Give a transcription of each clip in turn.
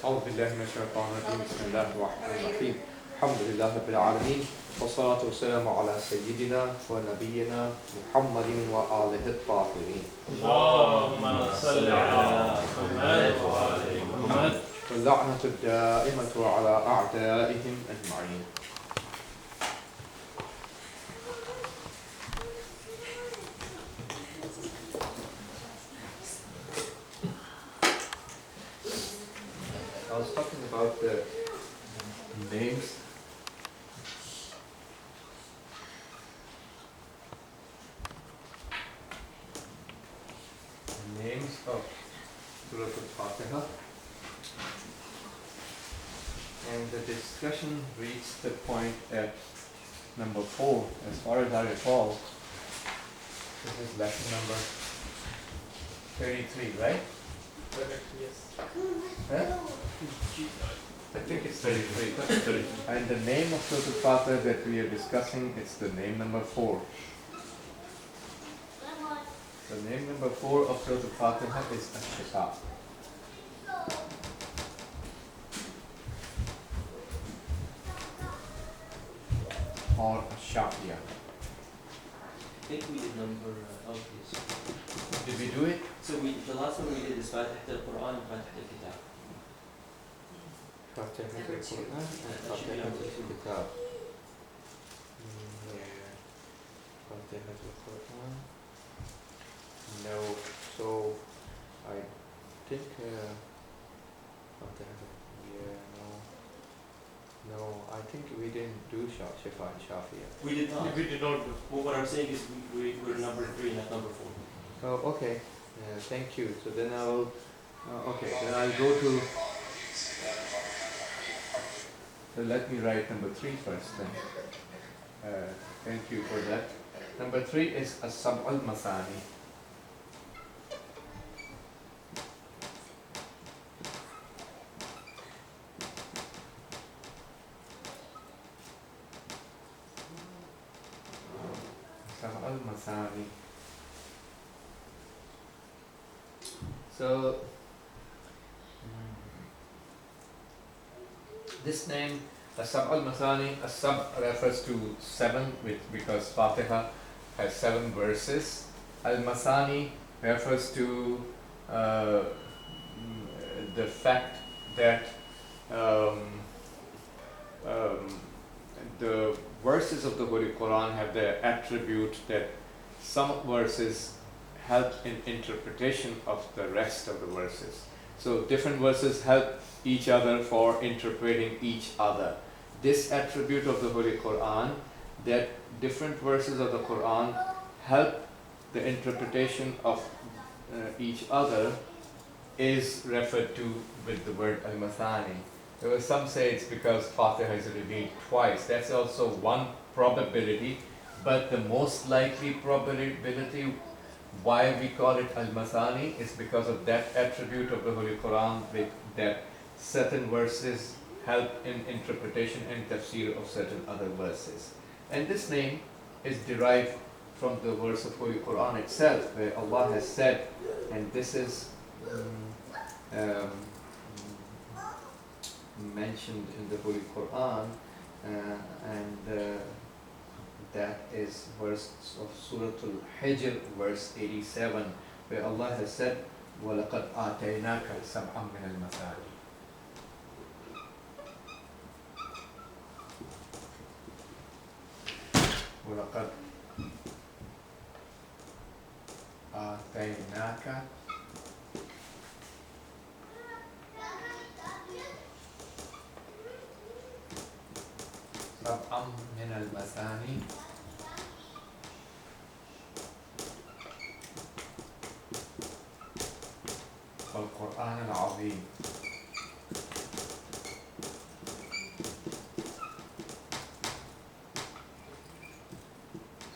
أعوذ بالله من الشيطان الرجيم بسم الله الرحمن الرحيم الحمد لله رب العالمين والصلاة والسلام على سيدنا ونبينا محمد وآله الطاهرين اللهم صل على محمد وآل محمد واللعنة الدائمة على أعدائهم أجمعين. I was talking about the names. Names of Surah al-Fateha. And the discussion reached the point at number 4, as far as I recall. This is lesson number 33, right? Yes. Huh? I think it's 33. And the name of Surah al-Fateha that we are discussing, it's the name number 4. The name number 4 of Surah al-Fateha is Ash-Shifa. Or Ash-Shafiya. I think we did number yes. Did we do it? So the last one we did is Fatiha al-Quran and Fatiha al-Kitab. Fatiha Number two. al-Quran and That should be Fatiha number two. al-Kitab. Yeah. Fatiha al-Quran. No. So I think Fatiha. Yeah. No. I think we didn't do Shifa and Shafiya. We did not. We did not do. Well, what I'm saying is we're number 3, not number 4. Oh, okay. Thank you. So then I'll. Okay. Then I'll go to. So let me write number 3 first then. Thank you for that. Number 3 is As-Sab' al-Masani. As-Sab' al-Masani. So this name, As-Sab' al-Masani, As-Sab' refers to 7 because Fatiha has 7 verses. Al-Masani refers to the fact that the verses of the Holy Quran have the attribute that some verses help in interpretation of the rest of the verses. So different verses help each other for interpreting each other. This attribute of the Holy Quran, that different verses of the Quran help the interpretation of each other, is referred to with the word al-Mathani. There were some say it's because Fatiha is revealed twice. That's also one probability, but the most likely probability why we call it al-Mathani is because of that attribute of the Holy Quran, with that certain verses help in interpretation and tafseer of certain other verses. And this name is derived from the verse of Holy Quran itself, where Allah has said, and this is mentioned in the Holy Quran, and that is verse of Surah al-Hijr, verse 87, where Allah has said, وَلَقَدْ آتَيْنَاكَ سَبْعًا مِنَ الْمَثَانِي. وَلَقَدْ آتَيْنَاكَ سَبْعًا مِنَ الْمَثَانِي والقرآن العظيم.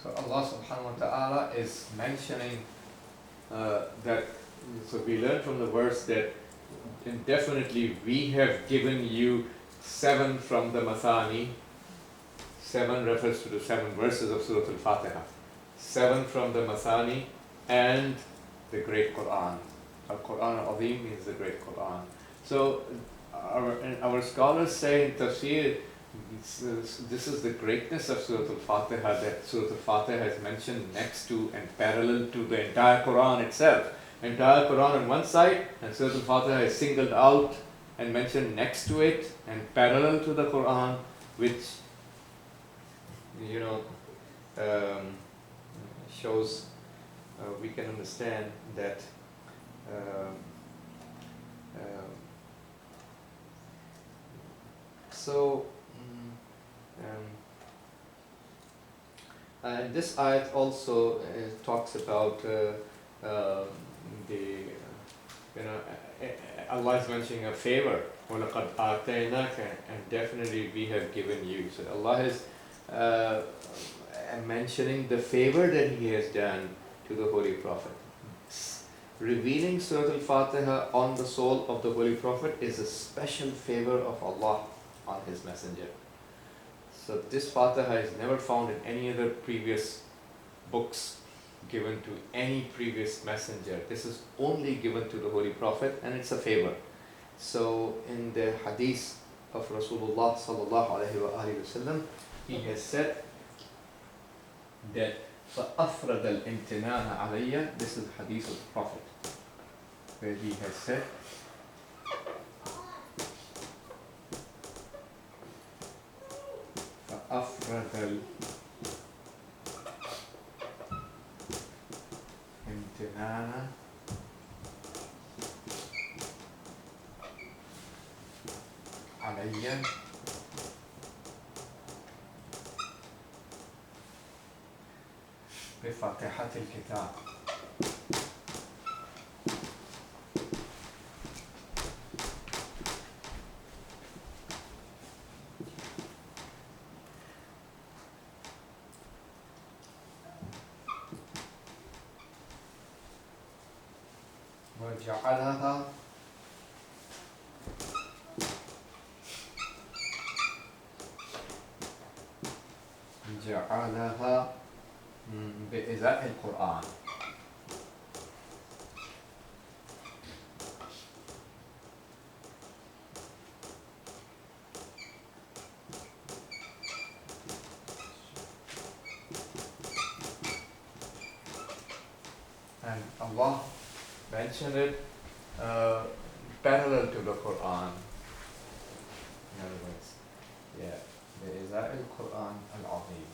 So Allah subhanahu wa ta'ala is mentioning that, so we learn from the verse that definitely we have given you 7 from the Mathani. 7 refers to the 7 verses of Surah al-Fatiha. 7 from the Mathani and the Great Quran. Al-Quran al-Azim means the Great Quran. So our scholars say in Tafseer, this is the greatness of Surah al-Fatiha, that Surah al-Fatiha is mentioned next to and parallel to the entire Quran itself. Entire Quran on one side, and Surah al-Fatiha is singled out and mentioned next to it and parallel to the Quran, which shows we can understand that and this ayat also talks about the Allah is mentioning a favor. وَلَقَدْ آتَيْنَاكَ, and definitely we have given you. So Allah is mentioning the favor that He has done to the Holy Prophet. Revealing Surah al-Fatiha on the soul of the Holy Prophet is a special favor of Allah on His Messenger. So this Fatiha is never found in any other previous books given to any previous messenger. This is only given to the Holy Prophet, and it's a favor. So in the hadith of Rasulullah sallallahu alaihi wasallam, he has said that فَأَفْرَدَ الْإِمْتِنَانَ عَلَيَّ. This is hadith of the Prophet, where he has said فَأَفْرَدَ الْإِمْتِنَانَ علي بفاتحة الكتاب. وجعلها بإزاء القرآن. And Allah mentioned it parallel to the Quran. In other words, بإزاء القرآن العظيم.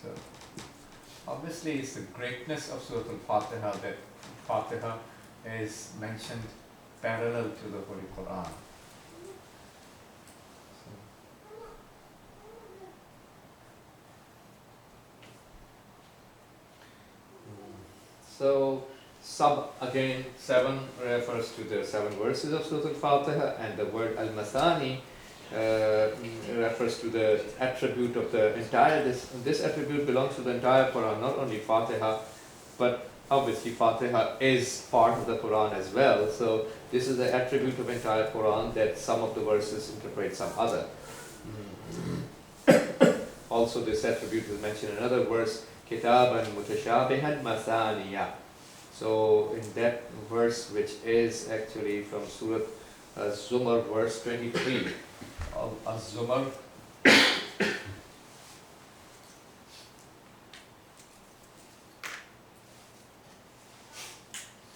So, obviously it's the greatness of Surah al-Fatiha that Fatiha is mentioned parallel to the Holy Quran. So again, 7 refers to the 7 verses of Surah al-Fatiha, and the word al-Masani refers to the attribute of the entire, this attribute belongs to the entire Quran, not only Fatiha, but obviously Fatiha is part of the Quran as well. So this is the attribute of entire Quran, that some of the verses interpret some other. Also this attribute is mentioned in another verse, Kitaban mutashabihan masaniya. So in that verse, which is actually from Surah Zumar, verse 23, Az-Zumar,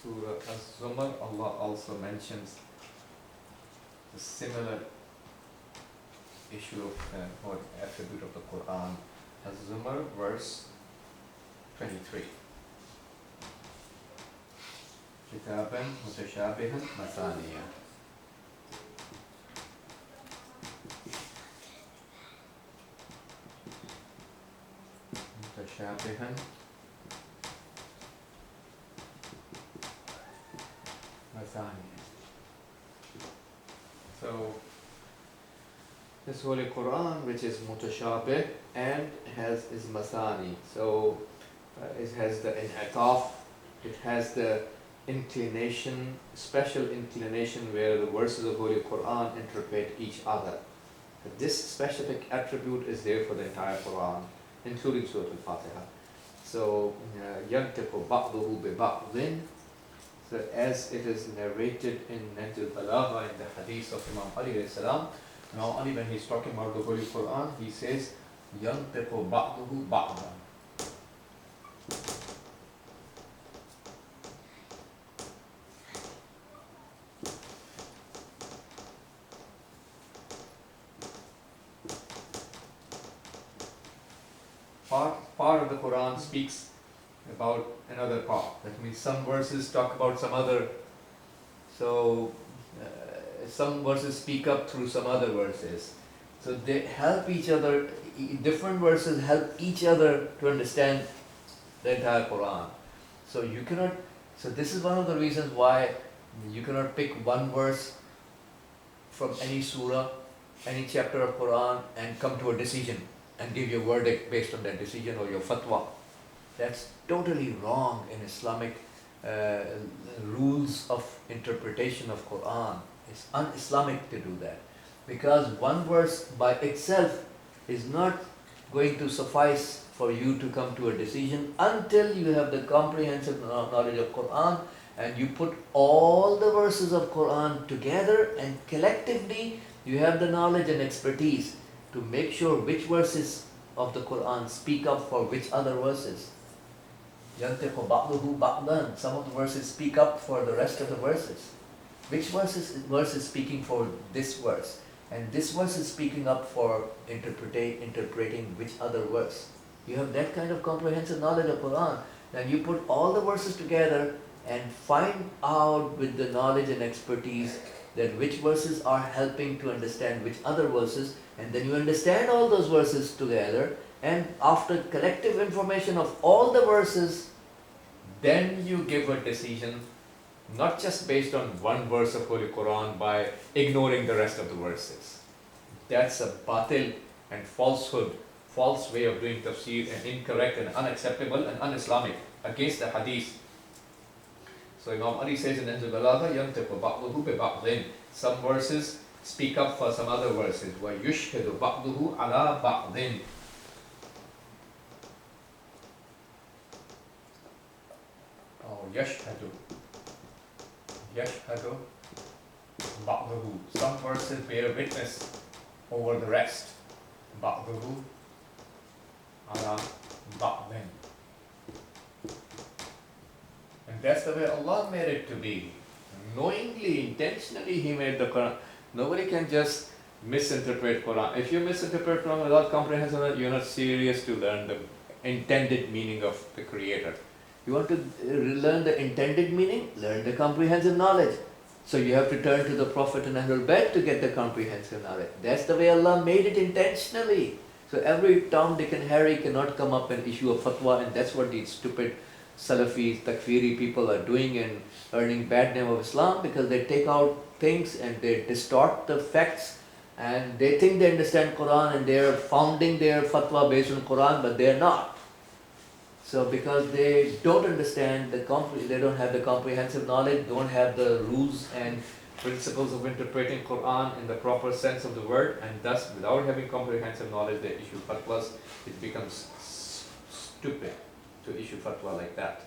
Surah Az-Zumar, Allah also mentions the similar issue of or attribute of the Quran. Az-Zumar, verse 23. Kitaban mutashabihan masaniya. Mutashabihan masaniya. So this Holy Quran, which is mutashabih and is masani. So it has the in'ataf, it has the inclination, special inclination, where the verses of Holy Quran interpret each other. This specific attribute is there for the entire Quran, including Surah al-Fatiha. So يَنْتِقُ بَعْضُهُ بِبَعْضٍ. So as it is narrated in Nahj al-Balagha in the hadith of Imam Ali alayhi salam, Imam Ali, when he's talking about the Holy Quran, he says, يَنْطِقُ بَعْضُهُ بَعْضًا. Part of the Quran speaks about another part. That means some verses talk about some other. So some verses speak up through some other verses. So they help each other. Different verses help each other to understand the entire Quran. So you cannot. So this is one of the reasons why you cannot pick one verse from any surah, any chapter of Quran, and come to a decision and give your verdict based on that decision or your fatwa. That's totally wrong in Islamic rules of interpretation of Quran. It's un-Islamic to do that, because one verse by itself is not going to suffice for you to come to a decision until you have the comprehensive knowledge of Quran and you put all the verses of Quran together, and collectively you have the knowledge and expertise to make sure which verses of the Quran speak up for which other verses. يَنْتِقُ بَعْضُهُ بَعْضًا. Some of the verses speak up for the rest of the verses. Which verse is speaking for this verse? And this verse is speaking up for interpreting which other verse. You have that kind of comprehensive knowledge of Quran. Then you put all the verses together and find out with the knowledge and expertise that which verses are helping to understand which other verses, and then you understand all those verses together, and after collective information of all the verses, then you give a decision, not just based on one verse of Holy Quran by ignoring the rest of the verses. That's a batil and falsehood, false way of doing tafsir, and incorrect and unacceptable and un-Islamic, against the hadith. So Imam Ali says in Nahj al-Balagha, يَنْتِقُ بَعْضُهُ بِبَعْضٍ. Some verses speak up for some other verses. وَيُشْهِدُ بَعْضُهُ عَلَى بَعْضٍ. Oh, يَشْهَدُ. يَشْهَدُ بَعْضُهُ. Some verses bear witness over the rest. بَعْضُهُ عَلَى بَعْضٍ. And that's the way Allah made it to be. Knowingly, intentionally He made the Quran. Nobody can just misinterpret Quran. If you misinterpret Quran without comprehension, you're not serious to learn the intended meaning of the Creator. You want to learn the intended meaning? Learn the comprehensive knowledge. So you have to turn to the Prophet and Ahlul Bayt to get the comprehensive knowledge. That's the way Allah made it intentionally. So every Tom, Dick and Harry cannot come up and issue a fatwa, and that's what these stupid Salafis, Takfiri people are doing and earning bad name of Islam, because they take out things and they distort the facts, and they think they understand Quran and they're founding their fatwa based on Quran, but they're not. So because they don't understand they don't have the comprehensive knowledge, don't have the rules and principles of interpreting Quran in the proper sense of the word, and thus without having comprehensive knowledge they issue fatwas, it becomes stupid to issue fatwa like that.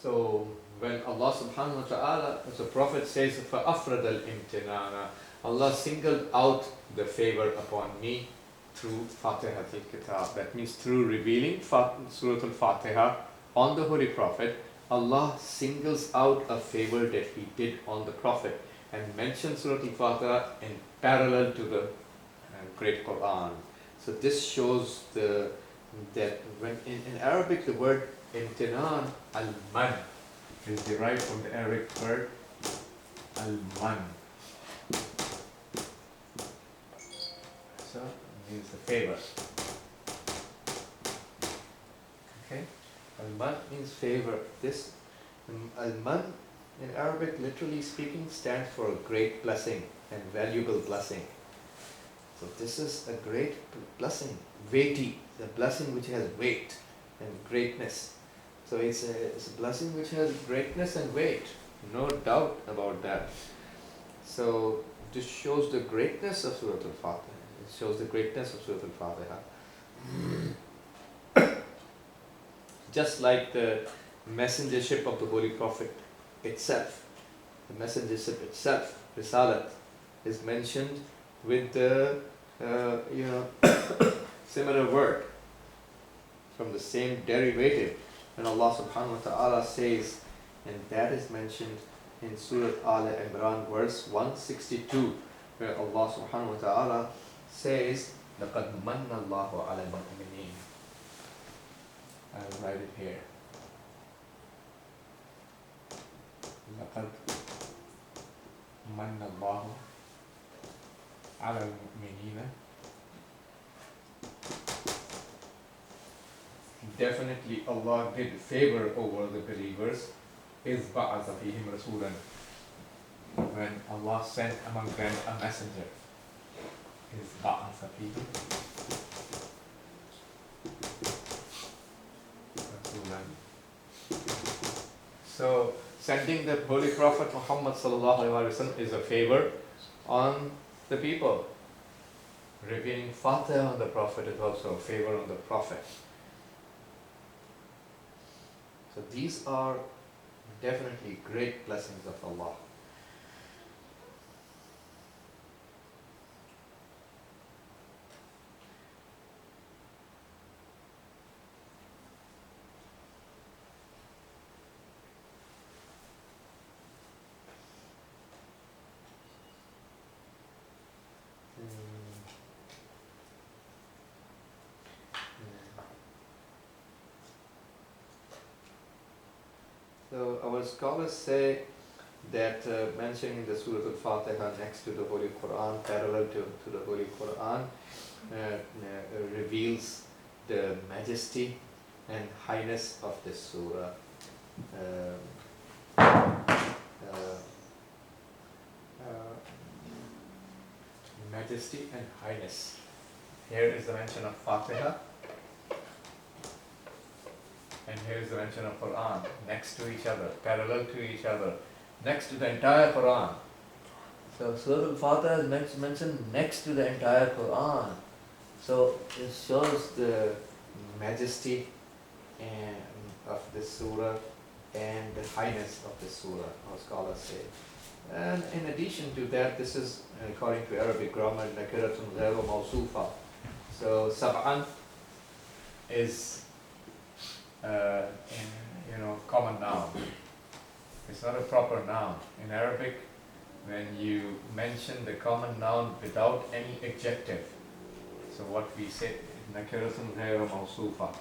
So when Allah subhanahu wa ta'ala, as the Prophet says, فَأَفْرَدَ الْإِمْتِنَانَ, Allah singled out the favor upon me through Fatiha al-Kitab. That means through revealing Surah al-Fateha on the Holy Prophet, Allah singles out a favor that He did on the Prophet and mentions Surah al-Fatiha in parallel to the Great Quran. So this shows that when in Arabic the word imtinan, al-man, is derived from the Arabic word al-man. So it means the favor. Okay? Al-man means favor. This al-man in Arabic, literally speaking, stands for a great blessing and valuable blessing. So this is a great blessing, weighty, the blessing which has weight and greatness. So it's a blessing which has greatness and weight, no doubt about that. So this shows the greatness of Surah al-Fatiha. It shows the greatness of Surah al-Fatiha. Just like the messengership of the Holy Prophet itself, the messengership itself, Risalat, is mentioned with the similar word from the same derivative. And Allah subhanahu wa ta'ala says, and that is mentioned in Surah Al-Imran verse 162, where Allah subhanahu wa ta'ala says, لَقَدْ مَنَّ اللَّهُ عَلَى الْمُؤْمِنِينَ. I'll write it here. لَقَدْ مَنَّ اللَّهُ عَلَى الْمُؤْمِنِينَ. Definitely Allah did favor over the believers إِذْ بَعَثَ فِيهِمْ رَسُولًا, when Allah sent among them a messenger. إِذْ بَعَثَ فِيهِمْ رَسُولًا. So sending the Holy Prophet Muhammad sallallahu alaihi wasallam is a favor on the people. Revealing Fatiha on the Prophet is also a favor on the Prophet. So these are definitely great blessings of Allah. So our scholars say that mentioning the Surah al-Fatiha next to the Holy Quran, parallel to the Holy Quran, reveals the majesty and highness of this surah. Majesty and highness. Here is the mention of Fatiha, and here is the mention of Quran, next to each other, parallel to each other, next to the entire Quran. So Surah al-Fatiha is mentioned next to the entire Quran. So it shows the majesty of this surah and the highness of this surah, our scholars say. And in addition to that, this is according to Arabic grammar, nakiratun ghayru mawsufa. So sab'an is common noun. It's not a proper noun. In Arabic, when you mention the common noun without any adjective, so what we say, nakiratun ghayru mawsufa.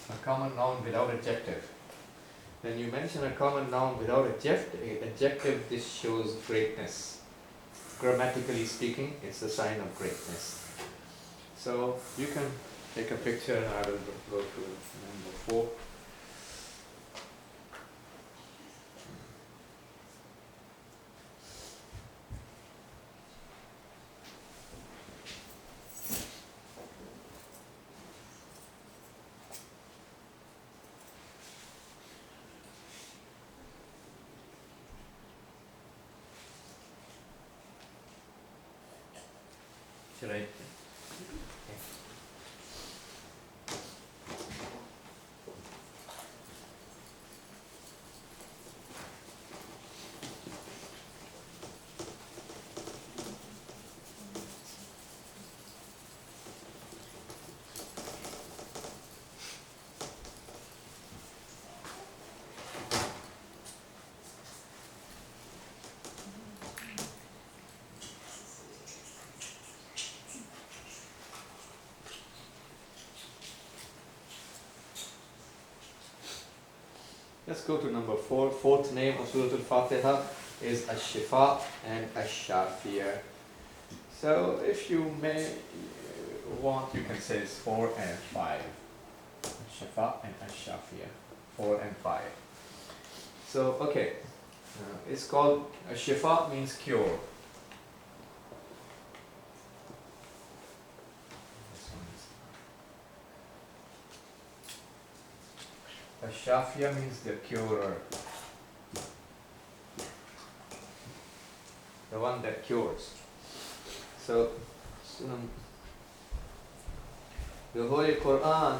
A common noun without adjective. When you mention a common noun without adjective, this shows greatness. Grammatically speaking, it's a sign of greatness. So you can take a picture and I will go to number 4. Should I? Let's go to number 4. Fourth name of Surah al-Fatiha is Ash-Shifa and Ash-Shafiyah. So if you may want, you can say it's 4 and 5. Ash-Shifa and Ash-Shafiyah. 4 and 5. So, okay. It's called, Ash-Shifa means cure. Shafiya means the curer, the one that cures. So, the Holy Quran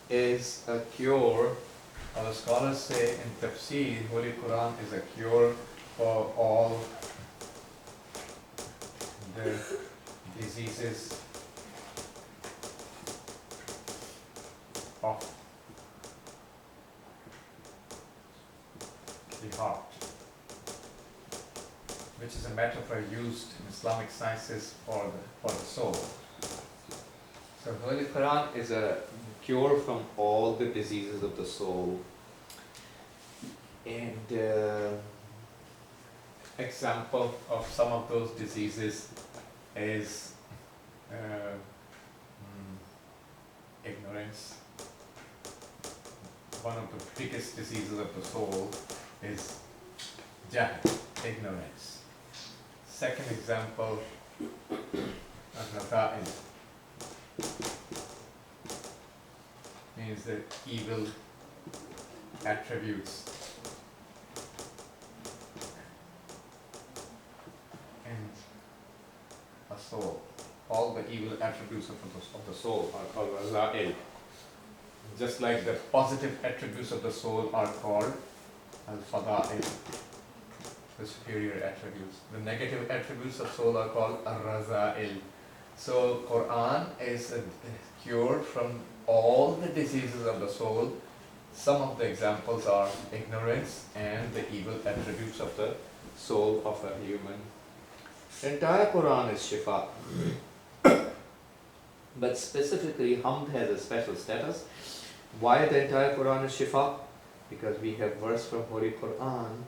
is a cure. Our scholars say in Tafseer, Holy Quran is a cure for all the diseases of the heart, which is a metaphor used in Islamic sciences for the soul. So Holy Quran is a cure from all the diseases of the soul. And example of some of those diseases is ignorance. One of the biggest diseases of the soul is jahl, ignorance. Second example, al-Fata'il, means the evil attributes in a soul. All the evil attributes of the soul are called al-Za'il. Just like the positive attributes of the soul are called al-Fada'il, the superior attributes. The negative attributes of soul are called al-Raza'il. So Quran is a cure from all the diseases of the soul. Some of the examples are ignorance and the evil attributes of the soul of a human. The entire Quran is shifa. But specifically, Hamd has a special status. Why the entire Quran is shifa? Because we have verse from Holy Quran,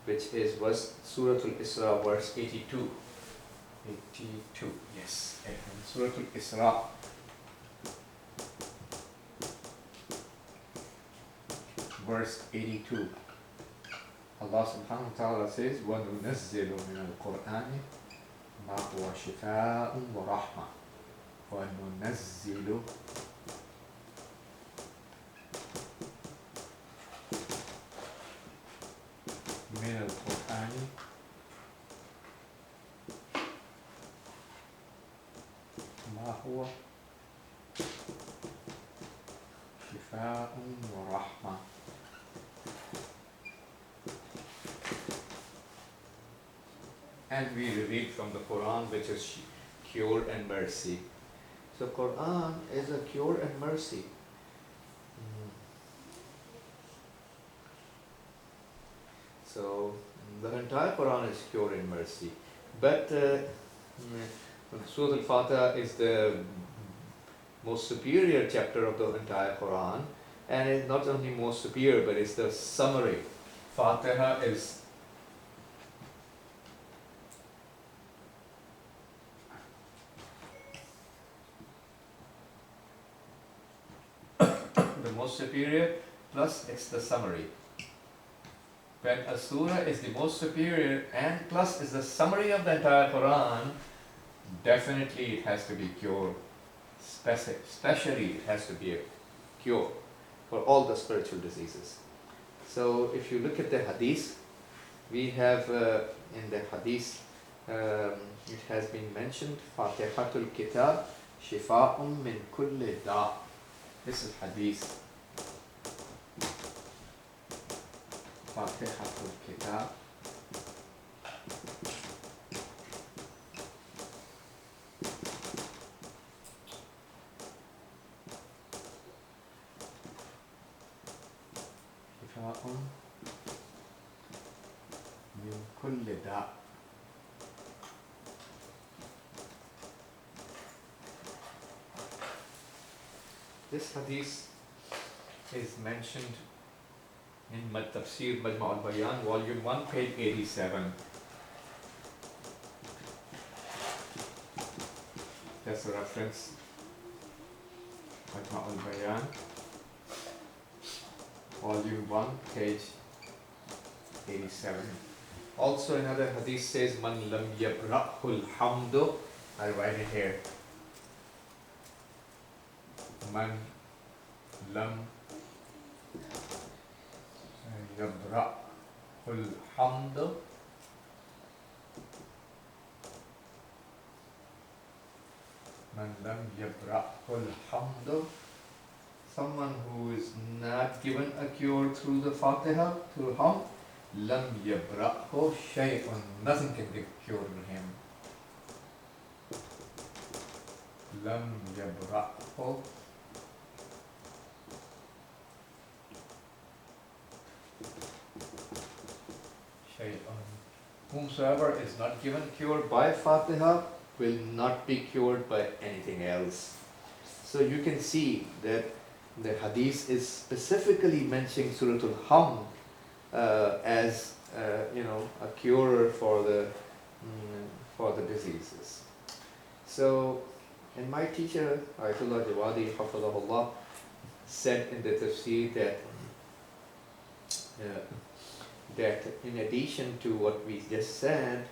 which is verse Surah al-Isra, verse 82. 82, yes. Surah al-Isra. Verse 82. Allah subhanahu wa ta'ala says, وَنُنَزِّلُ مِنَ الْقُرْآنِ مَا هُوَ شِفَاءٌ وَرَحْمَةٌ وَنُنَزِّلُ من القرآن ما هو شفاء ورحمة. And we read from the Quran, which is cure and mercy. So Quran is a cure and mercy. So the entire Quran is cure and mercy. But Surah al-Fateha is the most superior chapter of the entire Quran, and it's not only most superior, but it's the summary. Fatiha is the most superior, plus it's the summary. When a surah is the most superior and plus is the summary of the entire Quran, definitely it has to be cure. Especially it has to be a cure for all the spiritual diseases. So if you look at the hadith, we have in the hadith, it has been mentioned, Fatihatul Kitab, Shifa'un min kulli da. This is hadith. Fatihatul Kitab. Shifa'un min kulli da. This hadith is mentioned in Tafseer al-Bayan, volume 1, page 87. That's a reference. al-Bayan, volume 1, page 87. Also another hadith says, Man lam yabra'hul hamdu. I'll write it here. Man lam yabra'ul hamd. Man lam yabra'ul hamd. Someone who is not given a cure through the Fatiha, through Hamd, lam yabra'hu shay'un. Nothing can give cure to him. Lam yabra'hu shay'un. Whomsoever is not given cure by Fatiha will not be cured by anything else. So you can see that the hadith is specifically mentioning Surah al-Hamd as a cure for the diseases. So, and my teacher Ayatollah Jawadi Hafidhahullah said in the Tafseer that in addition to what we just said,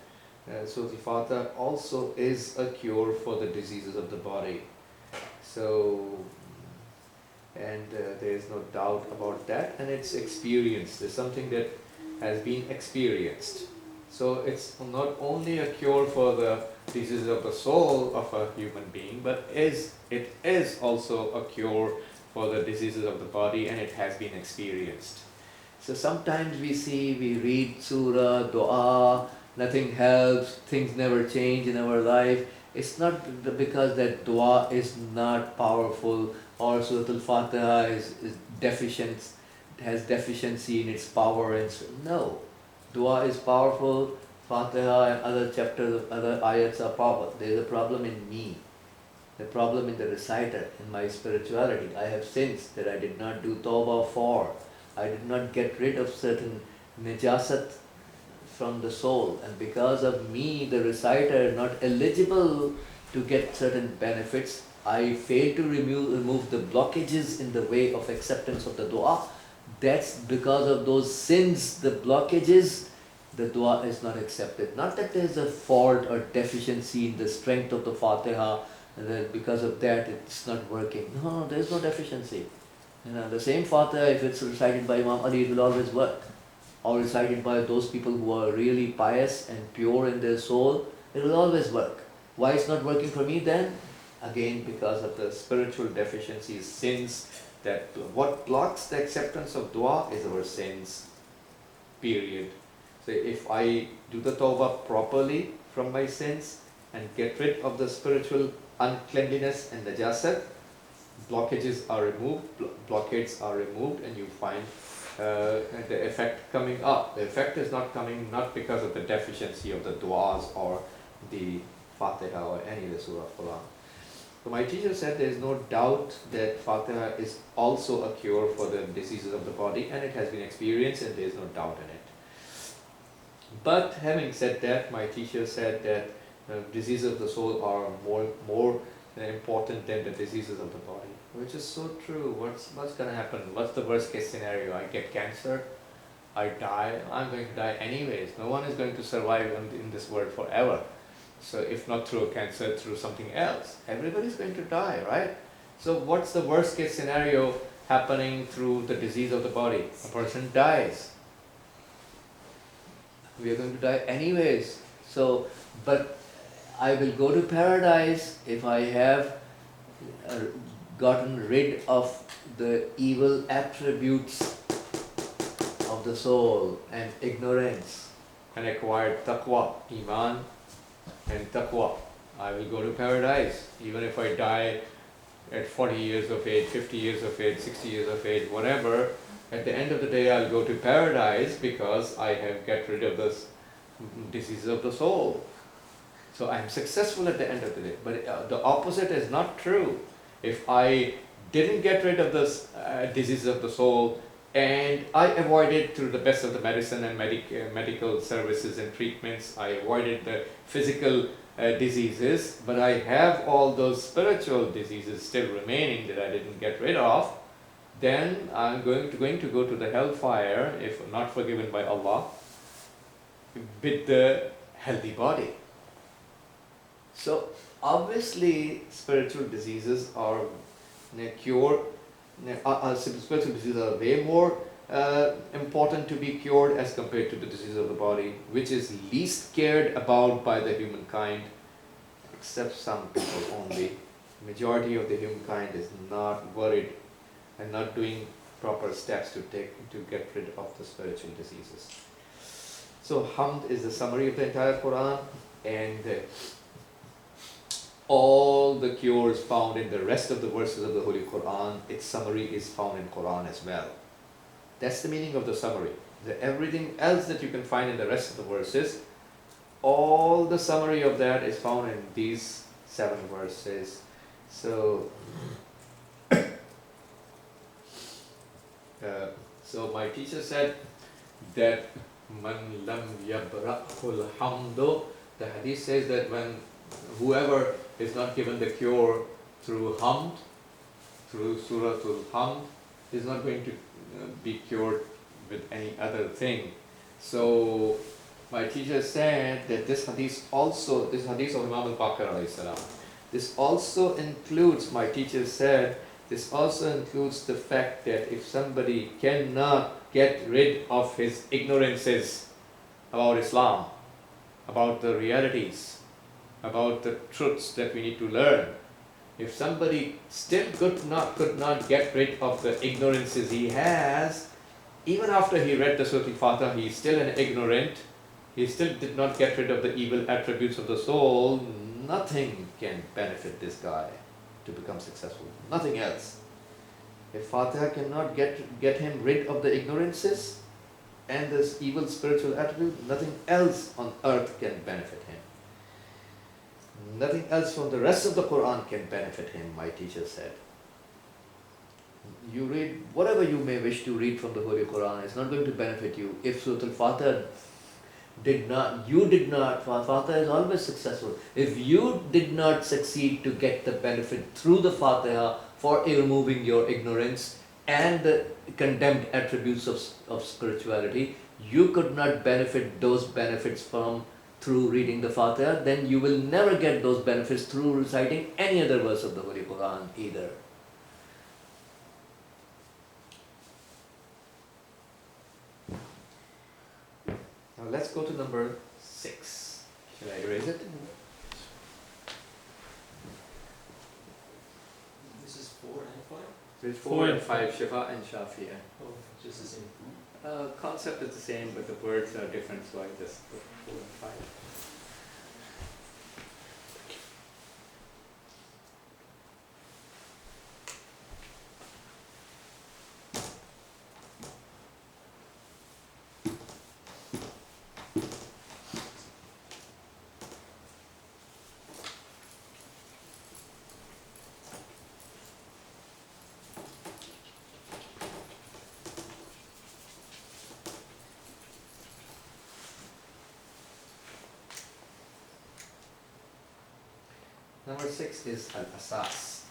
Surah al-Fateha also is a cure for the diseases of the body. So, and there is no doubt about that, and it's experienced. It's something that has been experienced. So it's not only a cure for the diseases of the soul of a human being, but it is also a cure for the diseases of the body, and it has been experienced. So sometimes we read surah, dua, nothing helps, things never change in our life. It's not because that dua is not powerful or Surah al-Fateha is deficient, has deficiency in its power. And no, dua is powerful, Fatiha and other chapters, other ayats are powerful. There is a problem in me, the problem in the reciter, in my spirituality. I have sins that I did not do tawbah for. I did not get rid of certain najasat from the soul, and because of me, the reciter, not eligible to get certain benefits, I fail to remove the blockages in the way of acceptance of the dua. That's because of those sins, the blockages, the dua is not accepted. Not that there's a fault or deficiency in the strength of the Fatiha, and that because of that it's not working. No, there's no deficiency. The same Fatiha, if it's recited by Imam Ali, it will always work. Or recited by those people who are really pious and pure in their soul, it will always work. Why it's not working for me then? Again, because of the spiritual deficiencies, sins, that what blocks the acceptance of dua is our sins, period. So if I do the tawbah properly from my sins and get rid of the spiritual uncleanliness and najasat, blockages are removed, blockades are removed, and you find the effect coming up. The effect is not coming not because of the deficiency of the du'as or the Fatiha or any of the Surah Quran. So my teacher said there is no doubt that Fatiha is also a cure for the diseases of the body, and it has been experienced, and there is no doubt in it. But having said that, my teacher said that diseases of the soul are more important than the diseases of the body, which is so true. What's going to happen? What's the worst case scenario? I get cancer, I die, I'm going to die anyways. No one is going to survive in this world forever. So if not through cancer, through something else. Everybody's going to die, right? So what's the worst case scenario happening through the disease of the body? A person dies. We are going to die anyways. So, but I will go to paradise if I have gotten rid of the evil attributes of the soul and ignorance, and acquired taqwa, iman and taqwa. I will go to paradise even if I die at 40 years of age, 50 years of age, 60 years of age, whatever. At the end of the day, I'll go to paradise because I have got rid of this disease of the soul. So I'm successful at the end of the day. But the opposite is not true. If I didn't get rid of this disease of the soul, and I avoided through the best of the medicine and medical services and treatments, I avoided the physical diseases, but I have all those spiritual diseases still remaining that I didn't get rid of, then I'm going to go to the hellfire, if not forgiven by Allah, with the healthy body. So obviously spiritual diseases are spiritual diseases are way more important to be cured as compared to the disease of the body, which is least cared about by the humankind, except some people only. Majority of the humankind is not worried and not doing proper steps to get rid of the spiritual diseases. So Hamd is the summary of the entire Quran, and all the cures found in the rest of the verses of the Holy Quran, its summary is found in Quran as well. That's the meaning of the summary. Everything else that you can find in the rest of the verses, all the summary of that is found in these 7 verses. So, so my teacher said that man lam yabra'hul hamdu, the hadith says that when whoever is not given the cure through hamd, through Surah al-Hamd, is not going to be cured with any other thing. So my teacher said that this hadith of Imam al-Baqir alayhi salam, this also includes, my teacher said, this also includes the fact that if somebody cannot get rid of his ignorances about Islam, about the realities, about the truths that we need to learn, if somebody still could not get rid of the ignorances he has, even after he read the Surah al-Fateha, he is still an ignorant, he still did not get rid of the evil attributes of the soul, nothing can benefit this guy to become successful. Nothing else. If Fatiha cannot get him rid of the ignorances and this evil spiritual attribute, nothing else on earth can benefit him. Nothing else from the rest of the Quran can benefit him, my teacher said. You read whatever you may wish to read from the Holy Quran, it's not going to benefit you. If Surah al-Fatiha Fatiha is always successful. If you did not succeed to get the benefit through the Fatiha for removing your ignorance and the condemned attributes of spirituality, you could not benefit those benefits through reading the Fatiha, then you will never get those benefits through reciting any other verse of the Holy Quran either. Now let's go to number 6. Shall I erase it? This is 4 and 5? There's 4 and 5, Shifa and Shafi'ah. Oh, just the same. Concept is the same, but the words are different, so I just put 4 and 5. Number 6 is al-asas.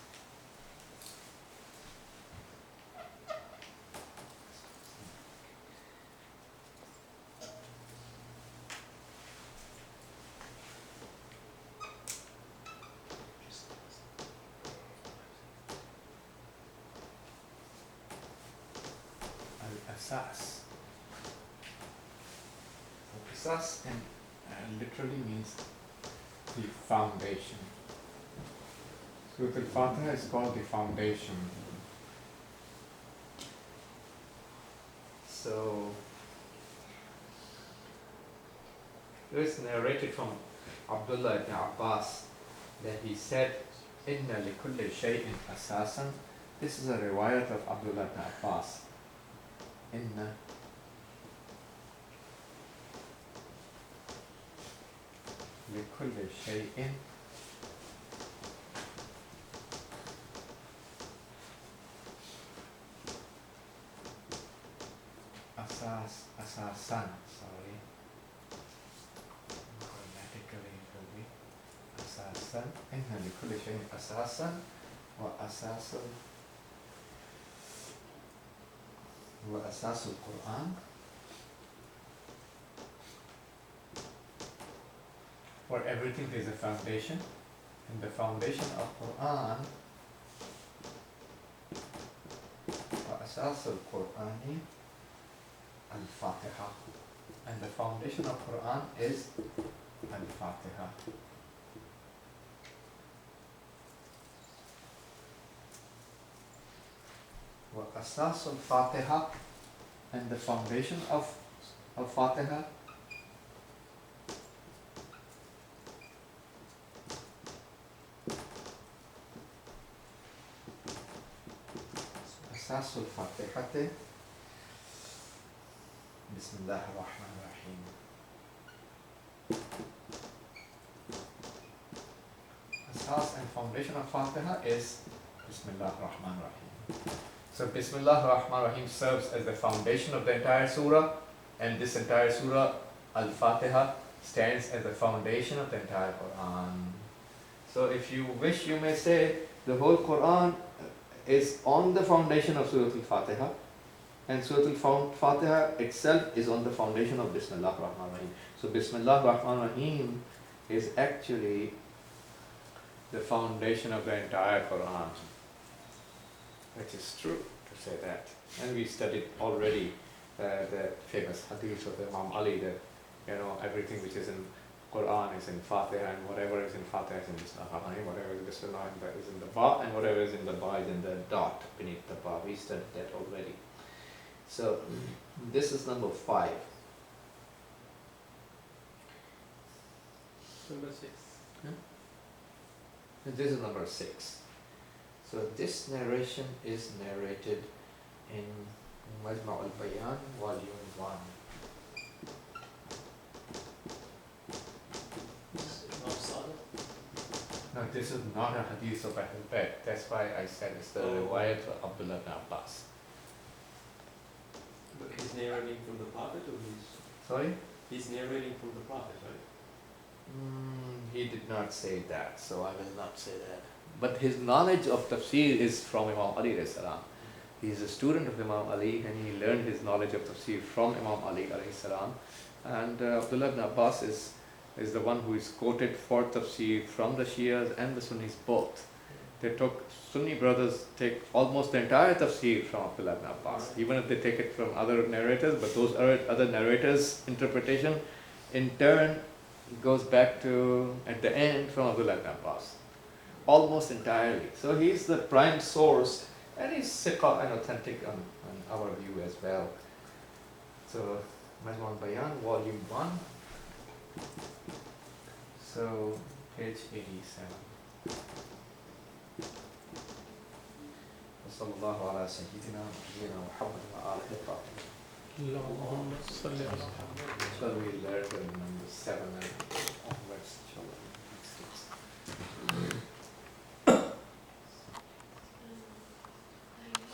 Al-asas. Al-asas literally means the foundation. Surah al-Fatiha is called the foundation. So, it was narrated from Abdullah ibn Abbas that he said, Inna likulli shay'in asasan. This is a riwayat of Abdullah ibn Abbas. Inna likulli shay'in asasan, sorry, grammatically it will be asasan, inna likulli shay'in asasan wa asasul Quran. For everything there is a foundation, and the foundation of Quran wa asasul Qurani al-Fatiha. And the foundation of Quran is al-Fatiha. وأساس الفاتحة, and the foundation of al-Fatiha أساس الفاتحة بسم الله الرحمن الرحيم. Asas and foundation of Fatiha is Bismillah ar-Rahman ar-Rahim. So Bismillah ar-Rahman ar-Rahim serves as the foundation of the entire surah, and this entire surah, Al-Fatiha, stands as the foundation of the entire Quran. So if you wish, you may say the whole Quran is on the foundation of Surah Al-Fatiha, and Surah Al-Fatiha itself is on the foundation of Bismillah ar-Rahman ar-Rahim. So Bismillah ar-Rahman ar-Rahim is actually the foundation of the entire Quran, which is true to say that. And we studied already the famous hadith of Imam Ali that, you know, everything which is in Quran is in Fatiha, and whatever is in Fatiha is in Bismillah ar-Rahman ar-Rahim, whatever is in Bismillah is in the ba, and whatever is in the ba is in the dot beneath the ba. We studied that already. So this is number 5. Number 6. This is number 6. So this narration is narrated in Majma' al-Bayan, volume 1. No, this is not a hadith of Ahl Bayt. That's why I said it's the riwayat of Abdullah ibn Abbas. But he's narrating from the Prophet, or Sorry? he's narrating from the Prophet, right? He did not say that, so I will not say that. But his knowledge of tafsir is from Imam Ali alayhi salam. He is a student of Imam Ali, and he learned his knowledge of tafsir from Imam Ali alayhi salam. And Abdullah ibn Abbas is the one who is quoted for tafsir from the Shias and the Sunnis both. Sunni brothers take almost the entire tafsir from Abdullah ibn Abbas, even if they take it from other narrators, but those other narrators' interpretation in turn goes back to, at the end, from Abdullah ibn Abbas, almost entirely. So he's the prime source, and he's siqah and authentic on our view as well. So Majma' al-Bayan, volume 1, so page 87. وصلى الله على سيدنا ونبينا محمد وآله الطاهرين. اللهم صل على محمد. Shall we learn the number 7 and